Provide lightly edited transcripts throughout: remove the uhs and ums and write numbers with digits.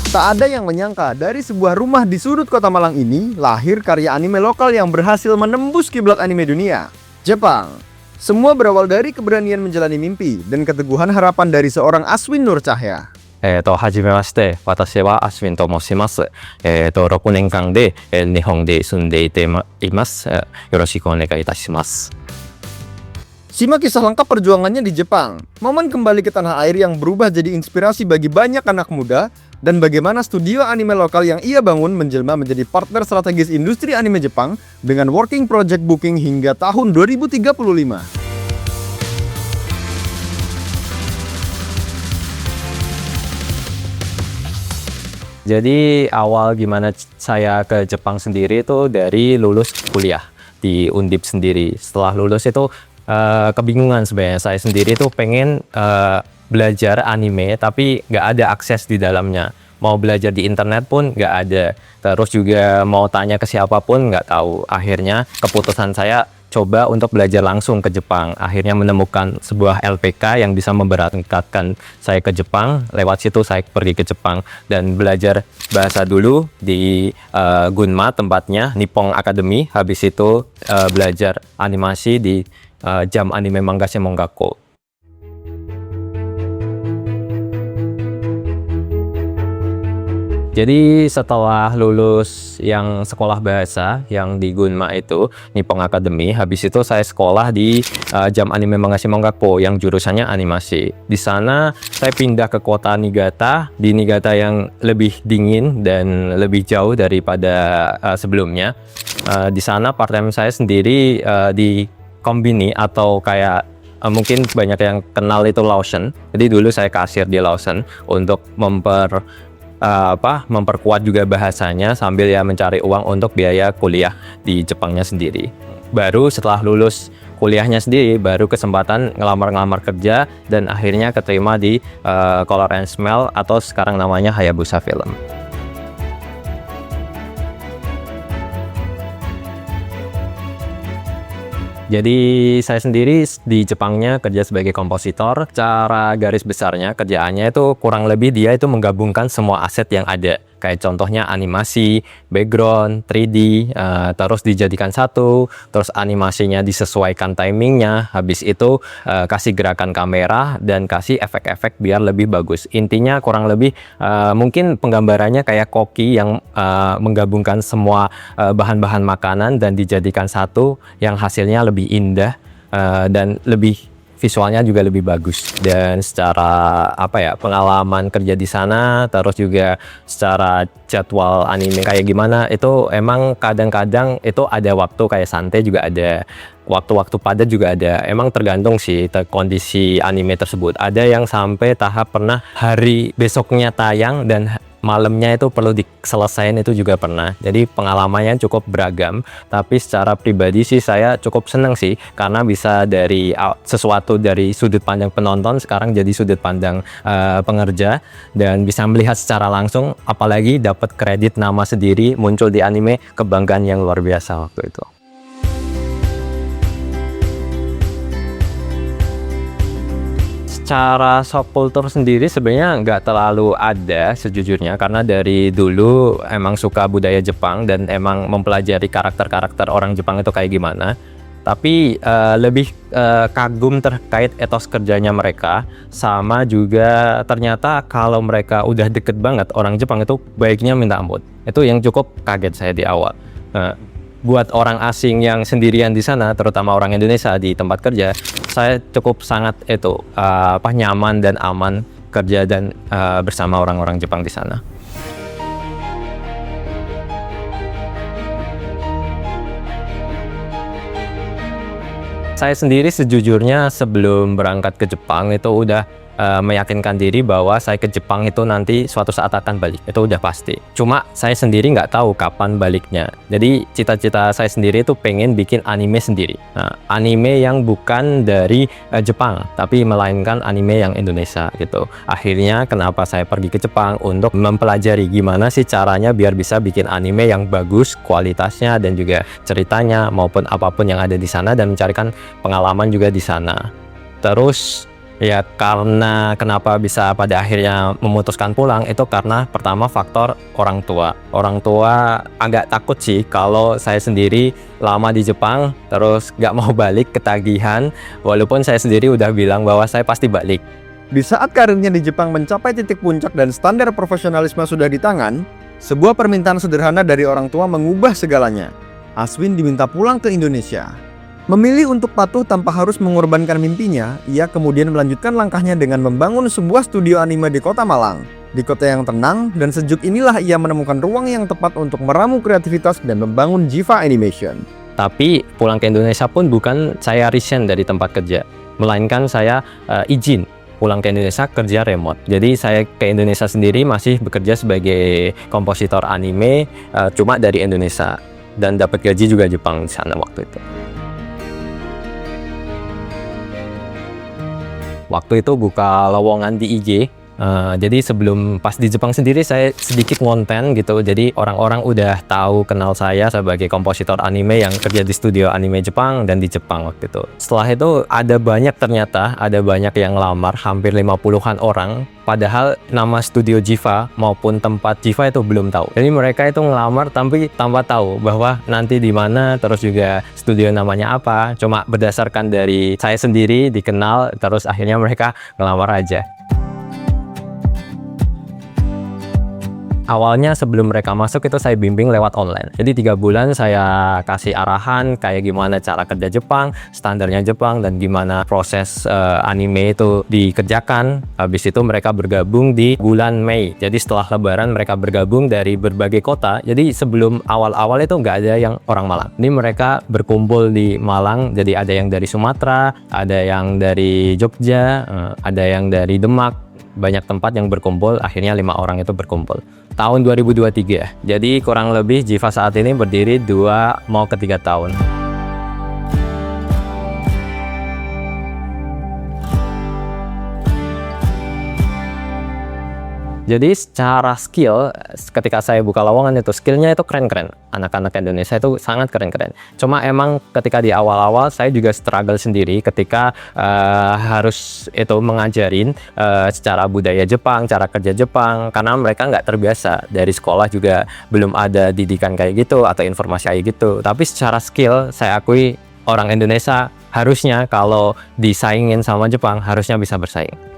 Tak ada yang menyangka dari sebuah rumah di sudut kota Malang ini lahir karya anime lokal yang berhasil menembus kiblat anime dunia, Jepang. Semua berawal dari keberanian menjalani mimpi dan keteguhan harapan dari seorang Aswin Nur Cahya. はじめまして。私はアスウィンと申します。6年間で、日本で住んでいます。よろしくお願いいたします。 Simak kisah lengkap perjuangannya di Jepang, momen kembali ke tanah air yang berubah jadi inspirasi bagi banyak anak muda, dan bagaimana studio anime lokal yang ia bangun menjelma menjadi partner strategis industri anime Jepang dengan working project booking hingga tahun 2035. Jadi awal gimana saya ke Jepang sendiri itu dari lulus kuliah di Undip sendiri. Setelah lulus itu kebingungan sebenarnya. Saya sendiri tuh pengen belajar anime tapi nggak ada akses di dalamnya. Mau belajar di internet pun nggak ada. Terus juga mau tanya ke siapapun nggak tahu. Akhirnya keputusan saya coba untuk belajar langsung ke Jepang. Akhirnya menemukan sebuah LPK yang bisa memberangkatkan saya ke Jepang. Lewat situ saya pergi ke Jepang dan belajar bahasa dulu di Gunma tempatnya, Nippon Academy. Habis itu belajar animasi di Jam Anime Manga Shemongakko. Jadi setelah lulus yang sekolah bahasa yang di Gunma itu, Nippon Academy, habis itu saya sekolah di Jam Anime Manga Shemongakko yang jurusannya animasi. Di sana saya pindah ke kota Niigata, di Niigata yang lebih dingin dan lebih jauh daripada sebelumnya. Di sana part time saya sendiri di kombini atau kayak mungkin banyak yang kenal itu Lawson. Jadi dulu saya kasir di Lawson untuk memperkuat juga bahasanya sambil ya mencari uang untuk biaya kuliah di Jepangnya sendiri. Baru setelah lulus kuliahnya sendiri baru kesempatan ngelamar kerja dan akhirnya keterima di Color and Smell atau sekarang namanya Hayabusa Film. Jadi saya sendiri di Jepangnya kerja sebagai kompositor. Cara garis besarnya kerjaannya itu kurang lebih dia itu menggabungkan semua aset yang ada. Kayak contohnya animasi, background, 3D, terus dijadikan satu, terus animasinya disesuaikan timingnya, habis itu kasih gerakan kamera dan kasih efek-efek biar lebih bagus. Intinya kurang lebih mungkin penggambarannya kayak koki yang menggabungkan semua bahan-bahan makanan dan dijadikan satu yang hasilnya lebih indah dan lebih visualnya juga lebih bagus. Dan secara pengalaman kerja di sana, terus juga secara jadwal anime kayak gimana, itu emang kadang-kadang itu ada waktu kayak santai juga ada, waktu-waktu padat juga ada. Emang tergantung sih kondisi anime tersebut. Ada yang sampai tahap pernah hari besoknya tayang dan malamnya itu perlu diselesaikan, itu juga pernah. Jadi pengalamannya cukup beragam, tapi secara pribadi sih saya cukup seneng sih karena bisa dari sesuatu dari sudut pandang penonton sekarang jadi sudut pandang pengerja dan bisa melihat secara langsung, apalagi dapat kredit nama sendiri muncul di anime, kebanggaan yang luar biasa waktu itu. Cara subkultur sendiri sebenarnya nggak terlalu ada sejujurnya, karena dari dulu emang suka budaya Jepang dan emang mempelajari karakter-karakter orang Jepang itu kayak gimana. Tapi lebih kagum terkait etos kerjanya mereka, sama juga ternyata kalau mereka udah deket banget orang Jepang itu baiknya minta ampun. Itu yang cukup kaget saya di awal. Buat orang asing yang sendirian di sana, terutama orang Indonesia di tempat kerja, saya cukup sangat nyaman dan aman kerja dan bersama orang-orang Jepang di sana. Saya sendiri sejujurnya sebelum berangkat ke Jepang itu udah meyakinkan diri bahwa saya ke Jepang itu nanti suatu saat akan balik, itu udah pasti. Cuma saya sendiri nggak tahu kapan baliknya. Jadi cita-cita saya sendiri itu pengen bikin anime sendiri. Nah, anime yang bukan dari Jepang, tapi melainkan anime yang Indonesia gitu. Akhirnya kenapa saya pergi ke Jepang untuk mempelajari gimana sih caranya biar bisa bikin anime yang bagus kualitasnya dan juga ceritanya maupun apapun yang ada di sana, dan mencarikan pengalaman juga di sana. Terus Ya karena kenapa bisa pada akhirnya memutuskan pulang itu karena pertama faktor orang tua. Orang tua agak takut sih kalau saya sendiri lama di Jepang terus nggak mau balik, ketagihan, walaupun saya sendiri udah bilang bahwa saya pasti balik. Di saat karirnya di Jepang mencapai titik puncak dan standar profesionalisme sudah di tangan, sebuah permintaan sederhana dari orang tua mengubah segalanya. Aswin diminta pulang ke Indonesia. Memilih untuk patuh tanpa harus mengorbankan mimpinya, ia kemudian melanjutkan langkahnya dengan membangun sebuah studio anime di kota Malang. Di kota yang tenang dan sejuk inilah ia menemukan ruang yang tepat untuk meramu kreativitas dan membangun Jiva Animation. Tapi pulang ke Indonesia pun bukan saya resign dari tempat kerja, melainkan saya izin pulang ke Indonesia kerja remote. Jadi saya ke Indonesia sendiri masih bekerja sebagai kompositor anime, cuma dari Indonesia, dan dapat gaji juga Jepang di sana waktu itu. Waktu itu buka lowongan di IG. Jadi sebelum pas di Jepang sendiri saya sedikit ngonten gitu. Jadi orang-orang udah tahu kenal saya sebagai kompositor anime yang kerja di studio anime Jepang dan di Jepang waktu itu. Setelah itu ternyata ada banyak yang lamar, hampir 50-an orang. Padahal nama studio Jiva maupun tempat Jiva itu belum tahu. Jadi mereka itu ngelamar tapi tanpa tahu bahwa nanti di mana, terus juga studio namanya apa. Cuma berdasarkan dari saya sendiri dikenal, terus akhirnya mereka ngelamar aja. Awalnya sebelum mereka masuk itu saya bimbing lewat online. Jadi 3 bulan saya kasih arahan kayak gimana cara kerja Jepang, standarnya Jepang, dan gimana proses anime itu dikerjakan. Habis itu mereka bergabung di bulan Mei. Jadi setelah Lebaran mereka bergabung dari berbagai kota. Jadi sebelum awal-awal itu nggak ada yang orang Malang. Ini mereka berkumpul di Malang. Jadi ada yang dari Sumatera, ada yang dari Jogja, ada yang dari Demak. Banyak tempat yang berkumpul, akhirnya 5 orang itu berkumpul. Tahun 2023, jadi kurang lebih Jiva saat ini berdiri 2 mau ke 3 tahun. Jadi secara skill, ketika saya buka lowongan itu skillnya itu keren-keren. Anak-anak Indonesia itu sangat keren-keren. Cuma emang ketika di awal-awal saya juga struggle sendiri ketika harus itu mengajarin secara budaya Jepang, cara kerja Jepang, karena mereka nggak terbiasa. Dari sekolah juga belum ada didikan kayak gitu atau informasi kayak gitu. Tapi secara skill saya akui orang Indonesia harusnya kalau disaingin sama Jepang harusnya bisa bersaing.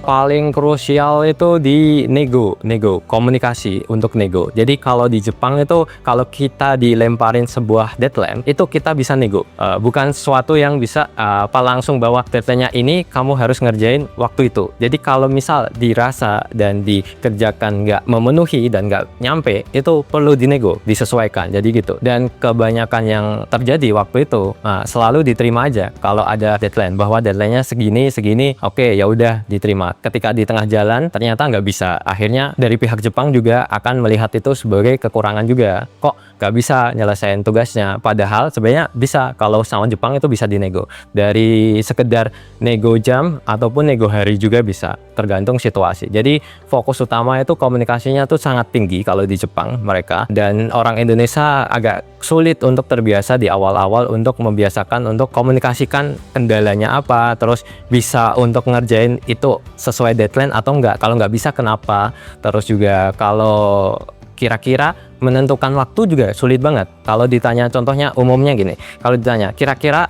Paling krusial itu di nego, komunikasi untuk nego. Jadi kalau di Jepang itu kalau kita dilemparin sebuah deadline itu kita bisa nego, bukan sesuatu yang bisa langsung bahwa deadline-nya ini kamu harus ngerjain waktu itu. Jadi kalau misal dirasa dan dikerjakan nggak memenuhi dan nggak nyampe, itu perlu dinego, disesuaikan. Jadi gitu. Dan kebanyakan yang terjadi waktu itu selalu diterima aja kalau ada deadline, bahwa deadline-nya segini, oke ya udah diterima. Ketika di tengah jalan ternyata nggak bisa, akhirnya dari pihak Jepang juga akan melihat itu sebagai kekurangan juga. Kok nggak bisa nyelesain tugasnya, padahal sebenarnya bisa. Kalau sama Jepang itu bisa dinego, dari sekedar nego jam ataupun nego hari juga bisa, tergantung situasi. Jadi fokus utama itu komunikasinya tuh sangat tinggi kalau di Jepang mereka, dan orang Indonesia agak sulit untuk terbiasa di awal-awal untuk membiasakan untuk komunikasikan kendalanya apa, terus bisa untuk ngerjain itu sesuai deadline atau enggak. Kalau nggak bisa kenapa, terus juga kalau kira-kira menentukan waktu juga sulit banget. Kalau ditanya contohnya umumnya gini, kalau ditanya kira-kira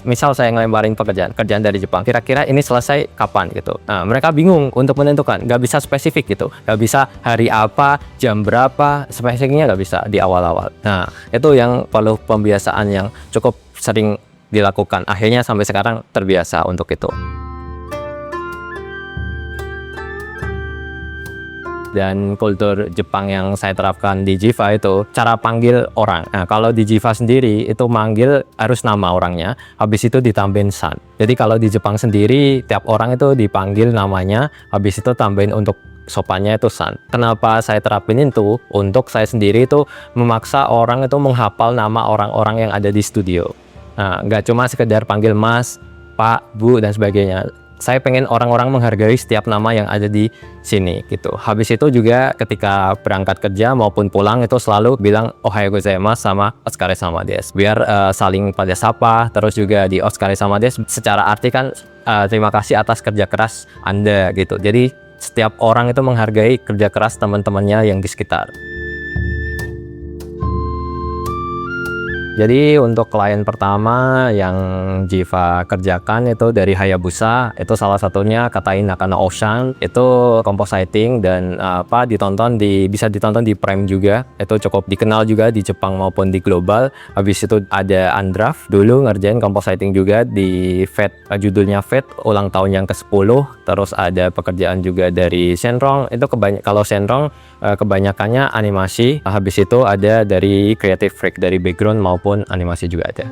misal saya ngelemparin kerjaan dari Jepang, kira-kira ini selesai kapan gitu. Nah, mereka bingung untuk menentukan, nggak bisa spesifik gitu, nggak bisa hari apa, jam berapa, spesifiknya nggak bisa di awal-awal. Nah, itu yang perlu pembiasaan yang cukup sering dilakukan. Akhirnya sampai sekarang terbiasa untuk itu. Dan kultur Jepang yang saya terapkan di Jiva itu cara panggil orang. Nah, kalau di Jiva sendiri itu manggil harus nama orangnya, habis itu ditambahin san. Jadi kalau di Jepang sendiri tiap orang itu dipanggil namanya, habis itu tambahin untuk sopannya itu san. Kenapa saya terapin itu? Untuk saya sendiri itu memaksa orang itu menghafal nama orang-orang yang ada di studio. Nah, nggak cuma sekedar panggil Mas, Pak, Bu, dan sebagainya. saya pengen orang-orang menghargai setiap nama yang ada di sini gitu. Habis itu juga ketika berangkat kerja maupun pulang itu selalu bilang ohayo gozaimasu sama otsukare sama desu. Biar saling pada sapa. Terus juga di otsukare sama desu secara arti kan terima kasih atas kerja keras Anda gitu. Jadi setiap orang itu menghargai kerja keras teman-temannya yang di sekitar. Jadi untuk klien pertama yang Jiva kerjakan itu dari Hayabusa, itu salah satunya Katai Nakano Ocean, itu compositing dan bisa ditonton di Prime juga. Itu cukup dikenal juga di Jepang maupun di global. Habis itu ada Andraf dulu ngerjain compositing juga di Fate, judulnya Fate ulang tahun yang ke-10. Terus ada pekerjaan juga dari Shenron. Itu kalau Shenron kebanyakannya animasi. Habis itu ada dari Creative Freak dari background maupun animasi juga ada.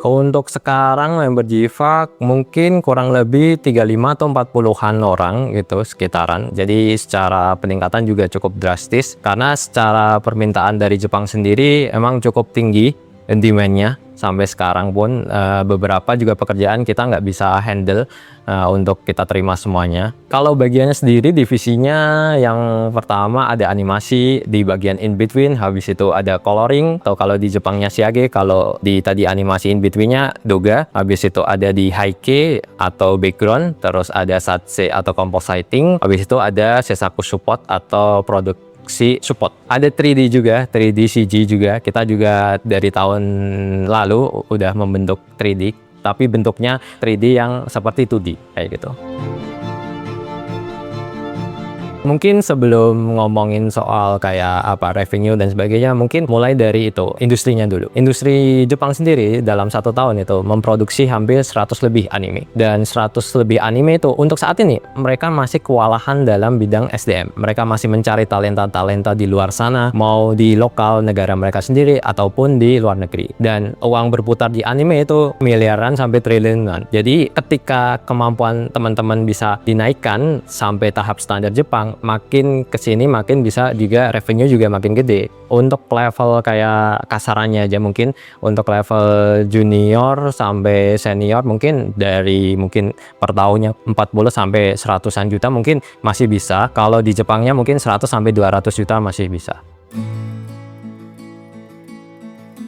Untuk sekarang member Jiva mungkin kurang lebih 35 atau 40-an orang gitu sekitaran. Jadi secara peningkatan juga cukup drastis karena secara permintaan dari Jepang sendiri emang cukup tinggi demand-nya. Sampai sekarang pun beberapa juga pekerjaan kita nggak bisa handle untuk kita terima semuanya. Kalau bagiannya sendiri divisinya yang pertama ada animasi di bagian in between, habis itu ada coloring atau kalau di Jepangnya shiage, kalau di tadi animasi in betweennya doga, habis itu ada di heike atau background, terus ada satse atau compositing, habis itu ada seisaku support atau produk support. Ada 3D juga, 3D CG juga. Kita juga dari tahun lalu udah membentuk 3D, tapi bentuknya 3D yang seperti 2D kayak gitu. Mungkin sebelum ngomongin soal kayak revenue dan sebagainya, mungkin mulai dari itu industrinya dulu. Industri Jepang sendiri dalam 1 tahun itu memproduksi hampir 100 lebih anime, dan 100 lebih anime itu untuk saat ini mereka masih kewalahan dalam bidang SDM. Mereka masih mencari talenta-talenta di luar sana, mau di lokal negara mereka sendiri ataupun di luar negeri. Dan uang berputar di anime itu miliaran sampai triliunan. Jadi ketika kemampuan teman-teman bisa dinaikkan sampai tahap standar Jepang, makin kesini makin bisa juga revenue juga makin gede. Untuk level kayak kasarannya aja mungkin untuk level junior sampai senior mungkin dari mungkin per tahunnya 40 sampai 100-an juta mungkin masih bisa. Kalau di Jepangnya mungkin 100 sampai 200 juta masih bisa.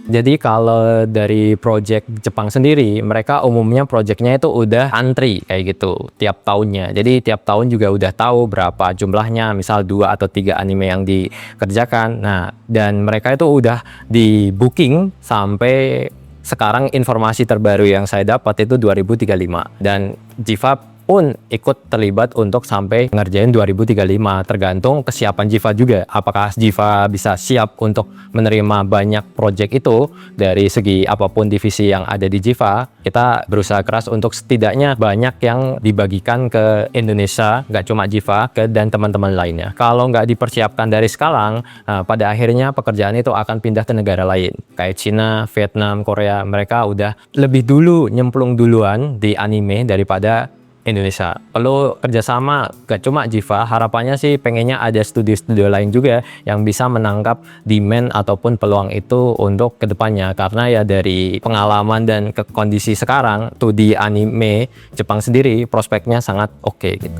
Jadi kalau dari project Jepang sendiri, mereka umumnya projectnya itu udah antri kayak gitu tiap tahunnya. Jadi tiap tahun juga udah tahu berapa jumlahnya, misal 2 atau 3 anime yang dikerjakan. Nah, dan mereka itu udah di booking sampai sekarang. Informasi terbaru yang saya dapat itu 2035. Dan Jiva pun ikut terlibat untuk sampai ngerjain 2035, tergantung kesiapan Jiva juga. Apakah Jiva bisa siap untuk menerima banyak project itu dari segi apapun divisi yang ada di Jiva. Kita berusaha keras untuk setidaknya banyak yang dibagikan ke Indonesia, nggak cuma Jiva, dan teman-teman lainnya. Kalau nggak dipersiapkan dari sekarang, pada akhirnya pekerjaan itu akan pindah ke negara lain kayak Cina, Vietnam, Korea. Mereka udah lebih dulu nyemplung duluan di anime daripada Indonesia. Perlu kerjasama gak cuma Jiva, harapannya sih pengennya ada studio-studio lain juga yang bisa menangkap demand ataupun peluang itu untuk kedepannya. Karena ya dari pengalaman dan ke kondisi sekarang tuh di anime Jepang sendiri prospeknya sangat oke gitu.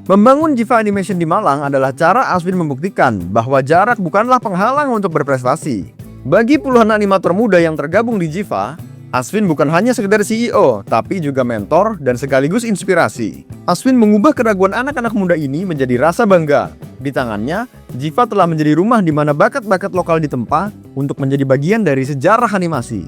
Membangun Jiva Animation di Malang adalah cara Aswin membuktikan bahwa jarak bukanlah penghalang untuk berprestasi. Bagi puluhan animator muda yang tergabung di Jiva, Aswin bukan hanya sekedar CEO, tapi juga mentor dan sekaligus inspirasi. Aswin mengubah keraguan anak-anak muda ini menjadi rasa bangga. Di tangannya, Jiva telah menjadi rumah di mana bakat-bakat lokal ditempa untuk menjadi bagian dari sejarah animasi.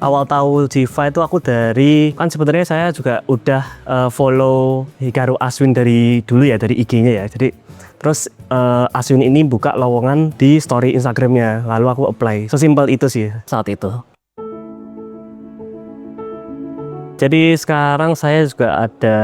Awal tahu Jiva itu aku dari, kan sebenarnya saya juga udah follow Hikaru Aswin dari dulu ya, dari IG-nya ya. Jadi terus Aswin ini buka lowongan di story Instagramnya, lalu aku apply. Sesimpel itu sih saat itu. Jadi sekarang saya juga ada,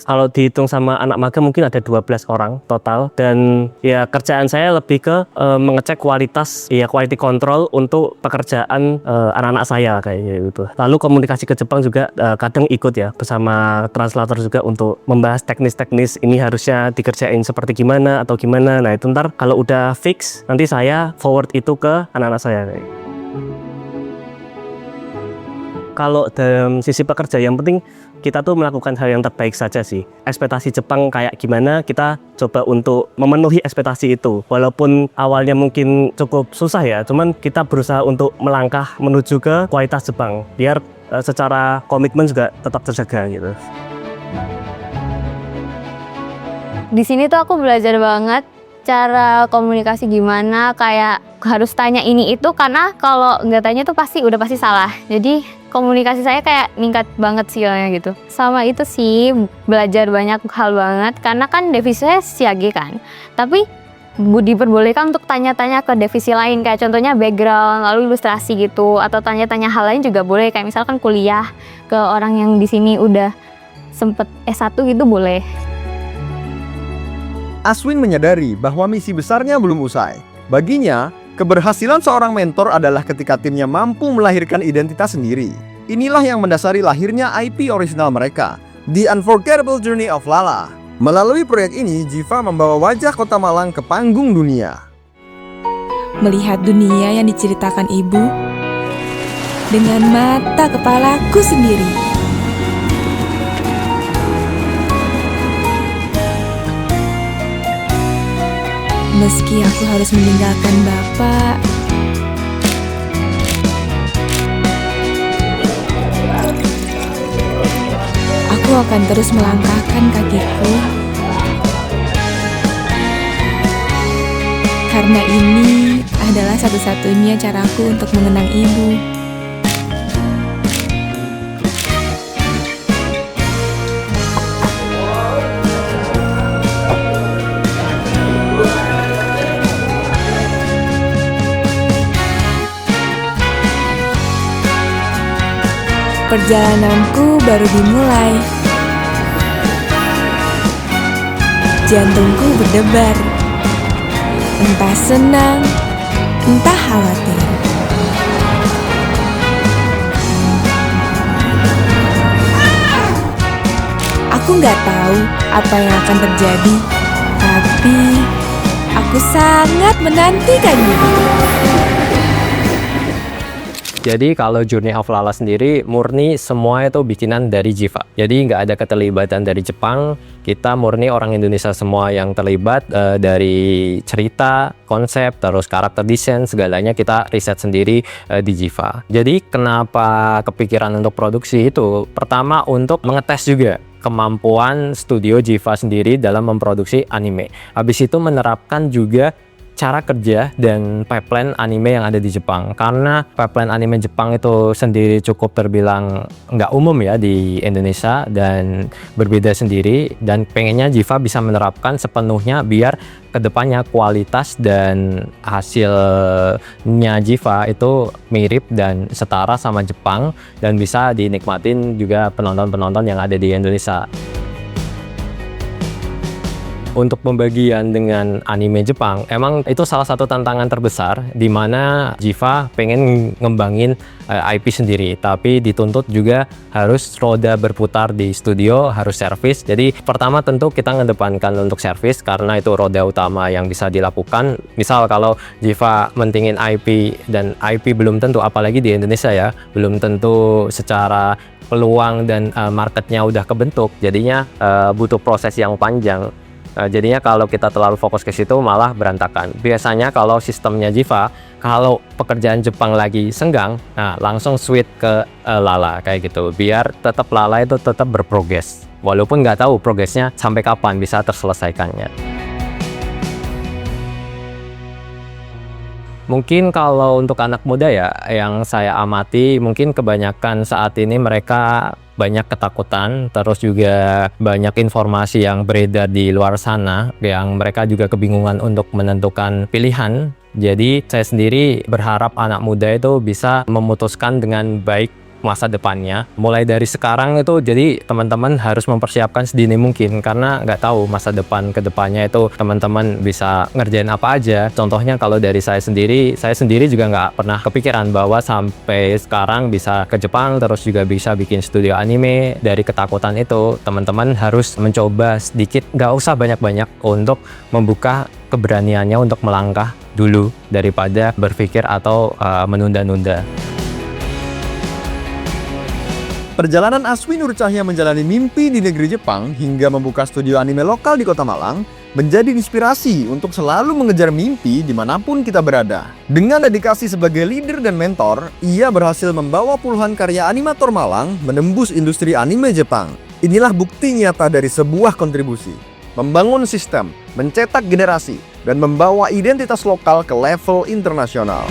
kalau dihitung sama anak magang mungkin ada 12 orang total. Dan ya kerjaan saya lebih ke mengecek kualitas, ya quality control untuk pekerjaan anak-anak saya kayak gitu. Lalu komunikasi ke Jepang juga kadang ikut ya bersama translator juga untuk membahas teknis-teknis ini harusnya dikerjain seperti gimana atau gimana. Nah itu ntar kalau udah fix nanti saya forward itu ke anak-anak saya. Kalau dalam sisi pekerja yang penting kita tuh melakukan hal yang terbaik saja sih. Ekspektasi Jepang kayak gimana, kita coba untuk memenuhi ekspektasi itu. Walaupun awalnya mungkin cukup susah ya, cuman kita berusaha untuk melangkah menuju ke kualitas Jepang. Biar secara komitmen juga tetap terjaga gitu. Di sini tuh aku belajar banget cara komunikasi gimana, kayak harus tanya ini itu, karena kalau nggak tanya tuh udah pasti salah. Jadi komunikasi saya kayak meningkat banget skillnya gitu. Sama itu sih, belajar banyak hal banget, karena kan divisi saya siage kan. Tapi diperbolehkan untuk tanya-tanya ke divisi lain, kayak contohnya background, lalu ilustrasi gitu, atau tanya-tanya hal lain juga boleh, kayak misalkan kuliah ke orang yang di sini udah sempet S1 gitu boleh. Aswin menyadari bahwa misi besarnya belum usai. Baginya, keberhasilan seorang mentor adalah ketika timnya mampu melahirkan identitas sendiri. Inilah yang mendasari lahirnya IP orisinal mereka, The Unforgettable Journey of Lala. Melalui proyek ini, Jiva membawa wajah Kota Malang ke panggung dunia. Melihat dunia yang diceritakan ibu dengan mata kepalaku sendiri. Meski aku harus meninggalkan Bapak, aku akan terus melangkahkan kakiku. Karena ini adalah satu-satunya caraku untuk mengenang ibu. Perjalananku baru dimulai. Jantungku berdebar. Entah senang, entah khawatir. Aku nggak tahu apa yang akan terjadi, tapi aku sangat menantikannya. Jadi kalau Journey of Lala sendiri murni semua itu bikinan dari Jiva. Jadi nggak ada keterlibatan dari Jepang. Kita murni orang Indonesia semua yang terlibat, dari cerita, konsep, terus karakter desain, segalanya kita riset sendiri di Jiva. Jadi kenapa kepikiran untuk produksi itu? Pertama untuk mengetes juga kemampuan studio Jiva sendiri dalam memproduksi anime. Habis itu menerapkan juga cara kerja dan pipeline anime yang ada di Jepang, karena pipeline anime Jepang itu sendiri cukup terbilang nggak umum ya di Indonesia dan berbeda sendiri, dan pengennya Jiva bisa menerapkan sepenuhnya biar kedepannya kualitas dan hasilnya Jiva itu mirip dan setara sama Jepang dan bisa dinikmatin juga penonton-penonton yang ada di Indonesia. Untuk pembagian dengan anime Jepang, emang itu salah satu tantangan terbesar di mana Jiva pengen ngembangin IP sendiri, tapi dituntut juga harus roda berputar di studio, harus servis. Jadi pertama tentu kita ngedepankan untuk servis karena itu roda utama yang bisa dilakukan. Misal kalau Jiva mentingin IP dan IP belum tentu, apalagi di Indonesia ya, belum tentu secara peluang dan marketnya udah kebentuk, jadinya butuh proses yang panjang. Jadinya kalau kita terlalu fokus ke situ malah berantakan. Biasanya kalau sistemnya Jiva, kalau pekerjaan Jepang lagi senggang, nah langsung switch ke Lala kayak gitu. Biar tetap Lala itu tetap berprogres. Walaupun nggak tahu progresnya sampai kapan bisa terselesaikannya. Mungkin kalau untuk anak muda ya, yang saya amati mungkin kebanyakan saat ini mereka banyak ketakutan, terus juga banyak informasi yang beredar di luar sana yang mereka juga kebingungan untuk menentukan pilihan. Jadi saya sendiri berharap anak muda itu bisa memutuskan dengan baik masa depannya. Mulai dari sekarang itu jadi teman-teman harus mempersiapkan sedini mungkin karena nggak tahu masa depan ke depannya itu teman-teman bisa ngerjain apa aja. Contohnya kalau dari saya sendiri juga nggak pernah kepikiran bahwa sampai sekarang bisa ke Jepang terus juga bisa bikin studio anime. Dari ketakutan itu teman-teman harus mencoba sedikit, nggak usah banyak-banyak untuk membuka keberaniannya untuk melangkah dulu daripada berpikir atau menunda-nunda. Perjalanan Aswin Nur Cahya menjalani mimpi di negeri Jepang hingga membuka studio anime lokal di Kota Malang menjadi inspirasi untuk selalu mengejar mimpi dimanapun kita berada. Dengan dedikasi sebagai leader dan mentor, ia berhasil membawa puluhan karya animator Malang menembus industri anime Jepang. Inilah bukti nyata dari sebuah kontribusi. Membangun sistem, mencetak generasi, dan membawa identitas lokal ke level internasional.